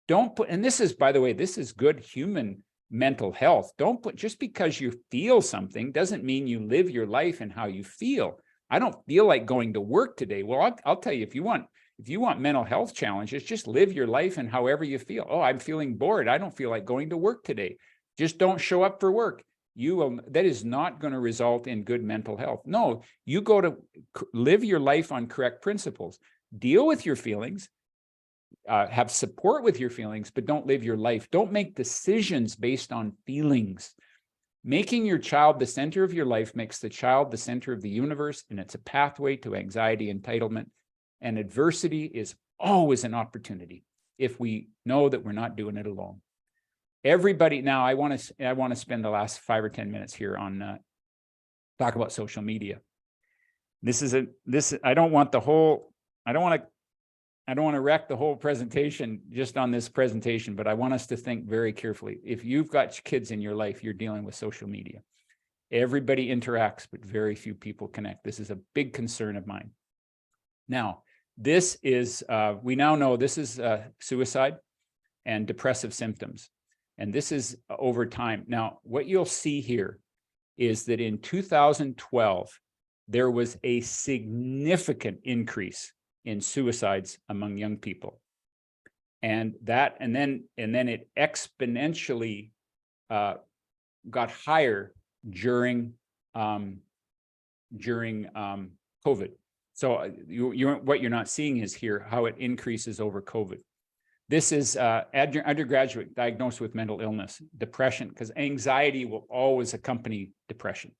And this is, by the way, this is good human mental health. Don't put, just because you feel something doesn't mean you live your life and how you feel. I don't feel like going to work today. Well, I'll tell you, if you want mental health challenges, just live your life and however you feel. Oh, I'm feeling bored. I don't feel like going to work today. Just don't show up for work. That is not going to result in good mental health. No, you go to live your life on correct principles. Deal with your feelings, have support with your feelings, but don't live your life. Don't make decisions based on feelings. Making your child the center of your life makes the child the center of the universe, and it's a pathway to anxiety, entitlement, and adversity is always an opportunity if we know that we're not doing it alone. Everybody, now I want to spend the last 5 or 10 minutes here on talk about social media. I don't want to wreck the whole presentation just on this presentation, but I want us to think very carefully. If you've got kids in your life, you're dealing with social media. Everybody interacts, but very few people connect. This is a big concern of mine. Now, this is, we now know this is suicide and depressive symptoms. And this is over time. Now, what you'll see here is that in 2012, there was a significant increase in suicides among young people. And then it exponentially got higher during COVID. So what you're not seeing is here how it increases over COVID. This is undergraduate diagnosed with mental illness, depression, because anxiety will always accompany depression.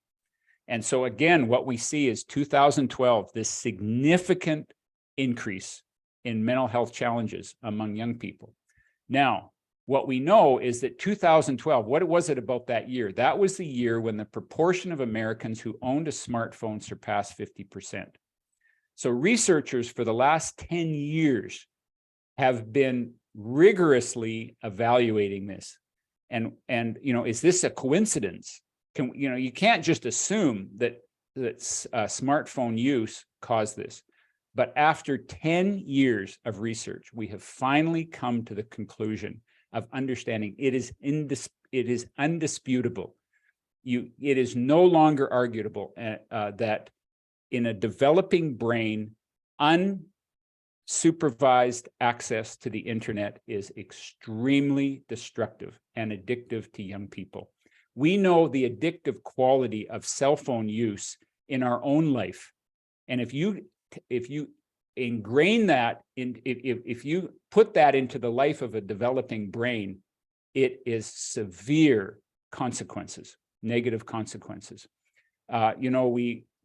And so again, what we see is 2012, this significant increase in mental health challenges among young people. Now, what we know is that 2012, what was it about that year? That was the year when the proportion of Americans who owned a smartphone surpassed 50%. So researchers for the last 10 years have been rigorously evaluating this. And is this a coincidence? You can't just assume that smartphone use caused this. But after 10 years of research, we have finally come to the conclusion of understanding it is undisputable. It is no longer arguable that in a developing brain, unsupervised access to the internet is extremely destructive and addictive to young people. We know the addictive quality of cell phone use in our own life. And if you ingrain that in, if you put that into the life of a developing brain, it is severe consequences, negative consequences.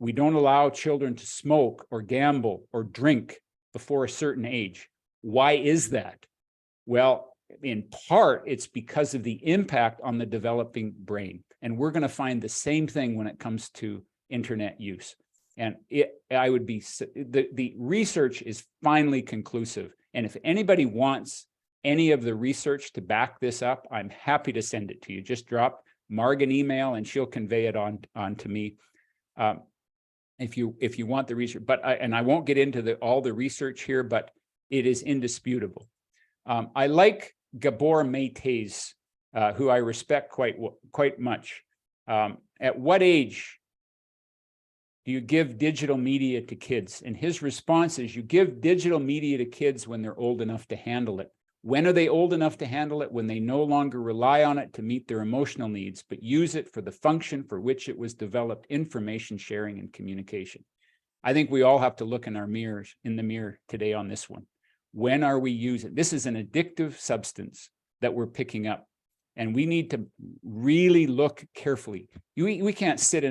We don't allow children to smoke or gamble or drink before a certain age. Why is that? Well, in part, it's because of the impact on the developing brain. And we're going to find the same thing when it comes to internet use. And the research is finally conclusive. And if anybody wants any of the research to back this up, I'm happy to send it to you. Just drop Marg an email and she'll convey it on to me. If you want the research, I won't get into all the research here, but it is indisputable. I like Gabor Mate's, who I respect quite much. At what age do you give digital media to kids? And his response is, you give digital media to kids when they're old enough to handle it. When are they old enough to handle it? When they no longer rely on it to meet their emotional needs, but use it for the function for which it was developed: information sharing and communication. I think we all have to look in the mirror today on this one. When are we using? This is an addictive substance that we're picking up, and we need to really look carefully. We can't sit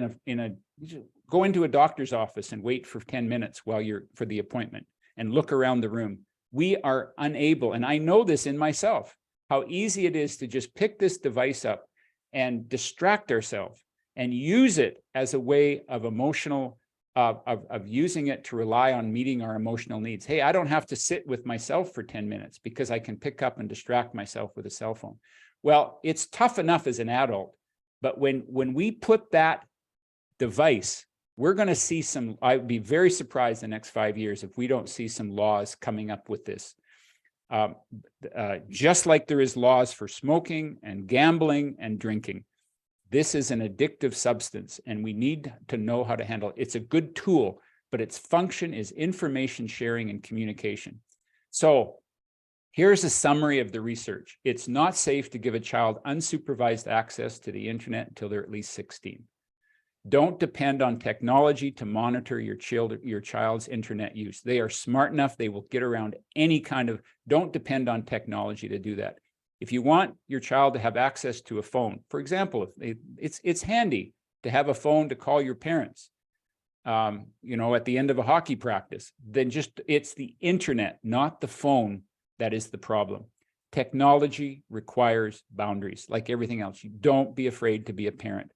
go into a doctor's office and wait for 10 minutes for the appointment and look around the room. We are unable, and I know this in myself, how easy it is to just pick this device up and distract ourselves and use it as a way of of using it to rely on meeting our emotional needs. Hey, I don't have to sit with myself for 10 minutes because I can pick up and distract myself with a cell phone. Well, it's tough enough as an adult, but when we put that device, we're going to see I'd be very surprised the next 5 years if we don't see some laws coming up with this. Just like there is laws for smoking and gambling and drinking. This is an addictive substance, and we need to know how to handle it. It's a good tool, but its function is information sharing and communication. So here's a summary of the research. It's not safe to give a child unsupervised access to the internet until they're at least 16. Don't depend on technology to monitor your child's internet use. They are smart enough, they will get around any kind of, don't depend on technology to do that. If you want your child to have access to a phone, for example, it's handy to have a phone to call your parents, at the end of a hockey practice, then it's the internet, not the phone, that is the problem. Technology requires boundaries, like everything else. You don't be afraid to be a parent.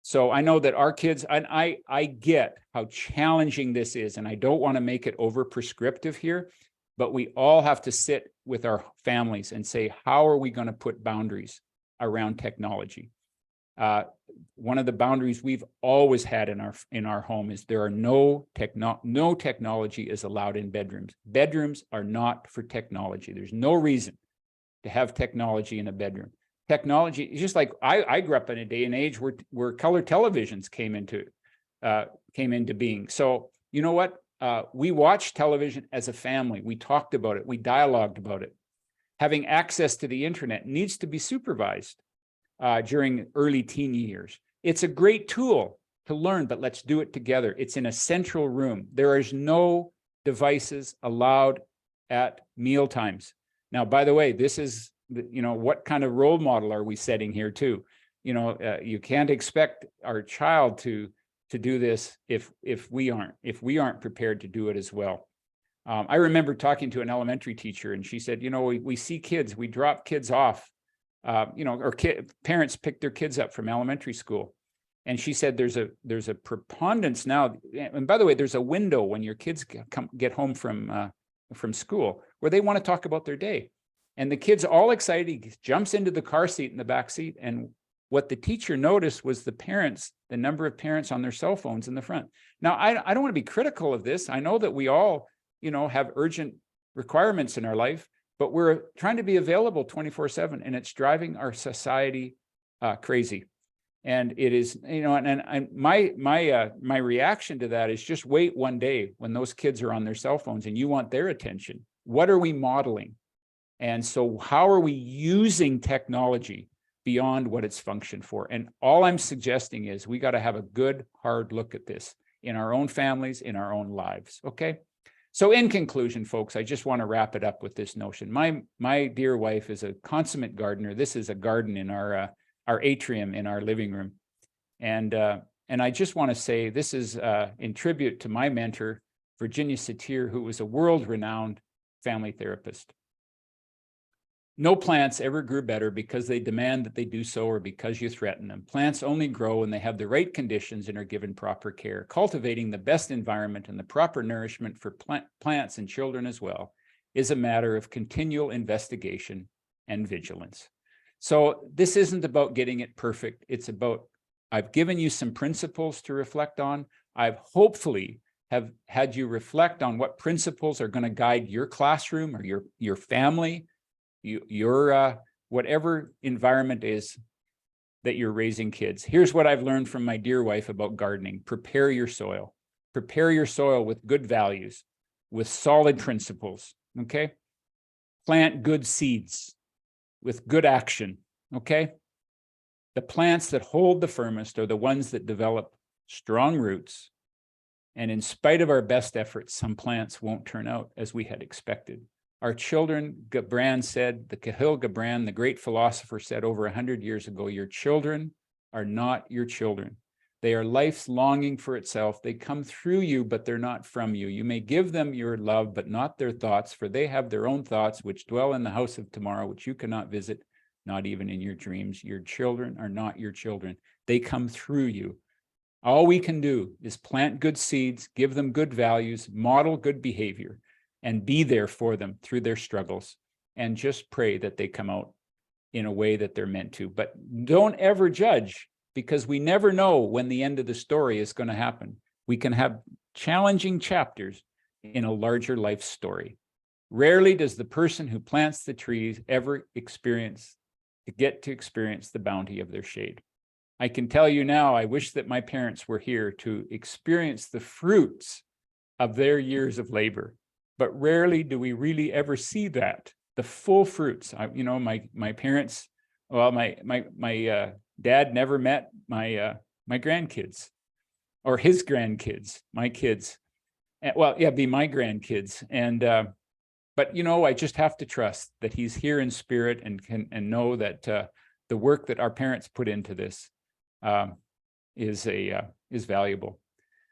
So I know that our kids, and I get how challenging this is, and I don't want to make it over prescriptive here, but we all have to sit with our families and say, how are we going to put boundaries around technology? One of the boundaries we've always had in our home is there are no technology is allowed in bedrooms. Bedrooms are not for technology. There's no reason to have technology in a bedroom. Technology is just like I grew up in a day and age where color televisions came into being. So you know what? We watched television as a family. We talked about it. We dialogued about it. Having access to the internet needs to be supervised during early teen years. It's a great tool to learn, but let's do it together. It's in a central room. There is no devices allowed at meal times. Now, by the way, this is, what kind of role model are we setting here too? You can't expect our child to do this if we aren't prepared to do it as well. I remember talking to an elementary teacher, and she said, we see kids, we drop kids off, or parents pick their kids up from elementary school. And she said, there's a preponderance now. And by the way, there's a window when your kids get home from school where they want to talk about their day. And the kid's all excited, he jumps into the car seat in the back seat. And what the teacher noticed was the number of parents on their cell phones in the front. Now, I don't want to be critical of this. I know that we all, have urgent requirements in our life, but we're trying to be available 24/7, and it's driving our society crazy. And it is, and my reaction to that is just wait one day when those kids are on their cell phones and you want their attention. What are we modeling? And so how are we using technology beyond what it's functioned for? And all I'm suggesting is we got to have a good, hard look at this in our own families, in our own lives. Okay. So in conclusion, folks, I just want to wrap it up with this notion. My dear wife is a consummate gardener. This is a garden in our atrium in our living room. And I just want to say this is in tribute to my mentor, Virginia Satir, who was a world-renowned family therapist. No plants ever grew better because they demand that they do so or because you threaten them. Plants only grow when they have the right conditions and are given proper care. Cultivating the best environment and the proper nourishment for plants and children as well is a matter of continual investigation and vigilance. So this isn't about getting it perfect. It's about, I've given you some principles to reflect on. I've hopefully have had you reflect on what principles are going to guide your classroom or your family, your whatever environment is that you're raising kids. Here's what I've learned from my dear wife about gardening. Prepare your soil. Prepare your soil with good values, with solid principles, okay? Plant good seeds with good action, okay? The plants that hold the firmest are the ones that develop strong roots. And in spite of our best efforts, some plants won't turn out as we had expected. Our children, Gibran said, the Kahlil Gibran, the great philosopher, said over 100 years ago, your children are not your children. They are life's longing for itself. They come through you, but they're not from you. You may give them your love, but not their thoughts, for they have their own thoughts, which dwell in the house of tomorrow, which you cannot visit, not even in your dreams. Your children are not your children. They come through you. All we can do is plant good seeds, give them good values, model good behavior, and be there for them through their struggles, and just pray that they come out in a way that they're meant to. But don't ever judge, because we never know when the end of the story is going to happen. We can have challenging chapters in a larger life story. Rarely does the person who plants the trees ever get to experience the bounty of their shade. I can tell you now, I wish that my parents were here to experience the fruits of their years of labor. But rarely do we really ever see that, the full fruits. My parents, well, my dad never met my grandkids, or his grandkids, my kids. Well, yeah, be my grandkids. And but I just have to trust that he's here in spirit and know that the work that our parents put into this is valuable.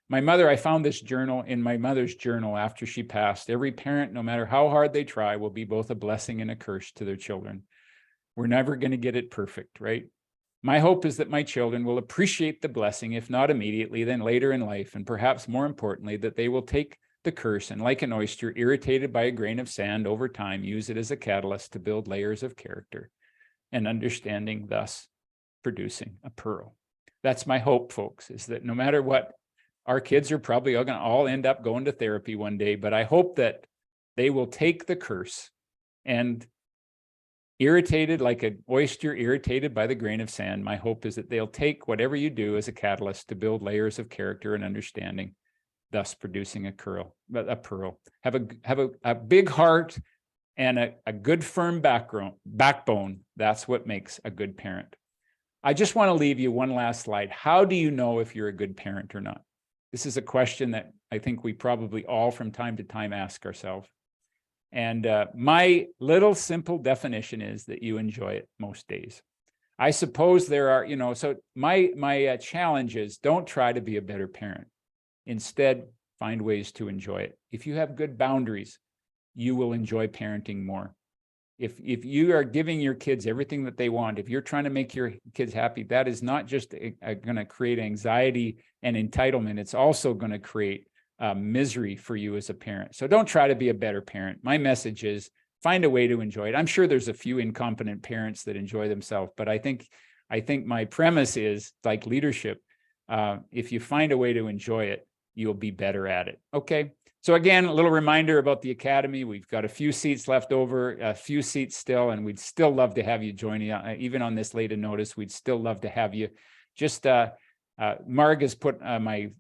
My mother, I found this journal in my mother's journal after she passed. Every parent, no matter how hard they try, will be both a blessing and a curse to their children. We're never going to get it perfect, right? My hope is that my children will appreciate the blessing, if not immediately, then later in life, and perhaps more importantly, that they will take the curse and, like an oyster irritated by a grain of sand over time, use it as a catalyst to build layers of character and understanding, thus producing a pearl. That's my hope, folks, is that no matter what, our kids are probably all going to all end up going to therapy one day, but I hope that they will take the curse and, irritated like an oyster irritated by the grain of sand, my hope is that they'll take whatever you do as a catalyst to build layers of character and understanding, thus producing a pearl. Have a big heart and a good firm backbone. That's what makes a good parent. I just want to leave you one last slide. How do you know if you're a good parent or not? This is a question that I think we probably all from time to time ask ourselves. And my little simple definition is that you enjoy it most days. I suppose there are, so my challenge is don't try to be a better parent. Instead, find ways to enjoy it. If you have good boundaries, you will enjoy parenting more. If you are giving your kids everything that they want, if you're trying to make your kids happy, that is not just going to create anxiety and entitlement. It's also going to create misery for you as a parent. So don't try to be a better parent. My message is find a way to enjoy it. I'm sure there's a few incompetent parents that enjoy themselves, but I think my premise is like leadership. If you find a way to enjoy it, you'll be better at it. Okay. So again, a little reminder about the Academy. We've got a few seats left over, a few seats still, and we'd still love to have you joining. Even on this late notice, we'd still love to have you. Just Marg has put my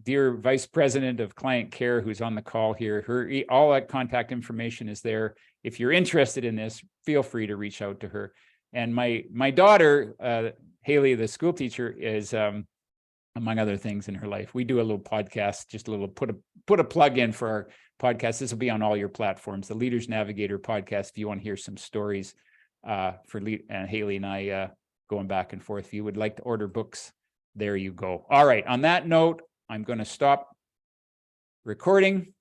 dear Vice President of Client Care, who's on the call here, all that contact information is there. If you're interested in this, feel free to reach out to her. And my daughter, Haley, the school teacher, is among other things in her life. We do a little podcast, just a little put a plug in for our podcast. This will be on all your platforms, the Leaders Navigator podcast. If you want to hear some stories for Haley and I going back and forth, if you would like to order books, there you go. All right. On that note, I'm going to stop recording.